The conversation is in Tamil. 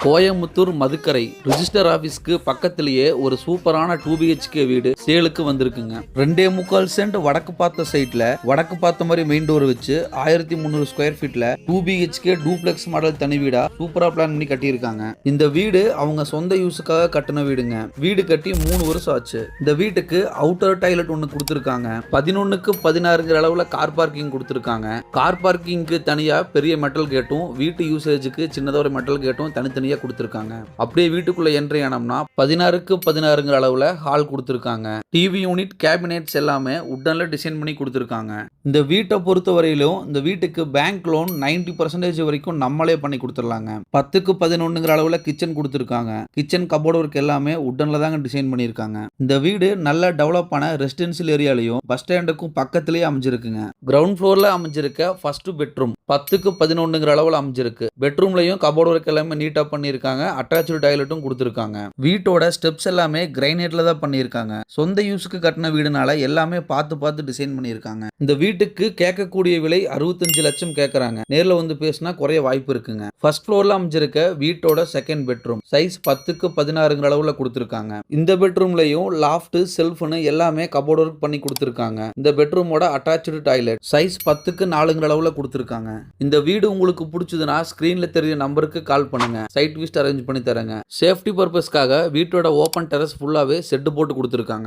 கோயம்புத்தூர் மதுக்கரை ரிஜிஸ்டர் ஆபீஸ்க்கு பக்கத்திலேயே ஒரு சூப்பரான 2BHK வீடு சேலுக்கு வந்திருக்குங்க. 2.25 சென்ட் வடக்கு பார்த்த சைட்ல வடக்கு பார்த்த மாதிரி மெயின் டோர் வச்சு 1300 ஸ்கொயர் ஃபீட்ல 2BHK டூப்ளெக்ஸ் மாடல் தனி வீடா சூப்பரா பிளான் பண்ணி கட்டியிருக்காங்க. இந்த வீடு அவங்க சொந்த யூஸுக்காக கட்டின வீடுங்க. வீடு கட்டி 3 வருஷம் ஆச்சு. இந்த வீட்டுக்கு அவுட்டர் டாய்லெட் ஒன்று கொடுத்துருக்காங்க. 11க்கு 16 அளவுல கார் பார்க்கிங் கொடுத்துருக்காங்க. கார் பார்க்கிங்க்கு தனியா பெரிய மெட்டல் கேட்டும் வீட்டு யூசேஜுக்கு சின்னதா ஒரு மெட்டல் கேட்டும் தனித்தனியா கொடுத்திருக்காங்க. அப்படியே வீட்டுக்குள்ள என்ட்ரி ஆனோம்னா 16க்கு 16 அளவுல ஹால் கொடுத்திருக்காங்க. டிவி யூனிட் கேபினெட்ஸ் எல்லாமே உட்டன்ல டிசைன் பண்ணி கொடுத்திருக்காங்க. இந்த வீட்டை பொறுத்த வரையிலும் இந்த வீட்டுக்கு பேங்க் லோன் 90% வரைக்கும் நம்மளே பண்ணி கொடுத்துடலாங்க. 10க்கு 11 அளவுல கிச்சன் கொடுத்திருக்காங்க. கிச்சன் கபோர்டு ஒர்க் எல்லாமே உட்டன்ல தாங்க டிசைன் பண்ணியிருக்காங்க. இந்த வீடு நல்ல டெவலப் ஆன ரெசிடென்சியல் ஏரியாலையும் பஸ் ஸ்டாண்டுக்கும் பக்கத்திலேயே அமைஞ்சிருக்குங்க. கிரவுண்ட் ஃப்ளோர்ல அமைஞ்சிருக்க ஃபர்ஸ்ட் பெட்ரூம் 10க்கு 11 அளவுல அமைஞ்சிருக்கு. பெட்ரூம்லயும் கபோர்டு ஒர்க் எல்லாமே நீட்டா பண்ணியிருக்காங்க. அட்டாச்சு டாய்லெட்டும் கொடுத்திருக்காங்க. வீட்டோட ஸ்டெப்ஸ் எல்லாமே கிரைனைட்ல தான் பண்ணியிருக்காங்க. சொந்த யூஸுக்கு கட்டின வீடுனால எல்லாமே பார்த்து டிசைன் பண்ணியிருக்காங்க. இந்த வீட்டுக்கு கேட்கக்கூடிய விலை 65 லட்சம் கேட்கறாங்க. நேர்ல வந்து பேசினா குறைய வாய்ப்பு இருக்குங்க. ஃபர்ஸ்ட் ஃப்ளோர்ல அமைஞ்சிருக்க வீட்டோட செகண்ட் பெட்ரூம் சைஸ் 10க்கு 16 அளவுல கொடுத்திருக்காங்க. இந்த பெட்ரூம்லயும் லாஃப்ட் செல்ஃப்னு எல்லாமே கபோர்ட் ஒர்க் பண்ணி கொடுத்திருக்காங்க. இந்த பெட்ரூமோட அட்டாச்சு டாய்லெட் சைஸ் 10க்கு 4 அளவுல கொடுத்திருக்காங்க. இந்த வீடு உங்களுக்கு பிடிச்சதுன்னா ஸ்கிரீன்ல தெரிய நம்பருக்கு கால் பண்ணுங்க. சைட் விசிட் அரேஞ்ச் பண்ணி தரேங்க. சேஃப்டி பர்பஸ்க்காக வீட்டோட ஓபன் டெரஸ் ஃபுல்லாவே செட் போட்டு கொடுத்திருக்காங்க.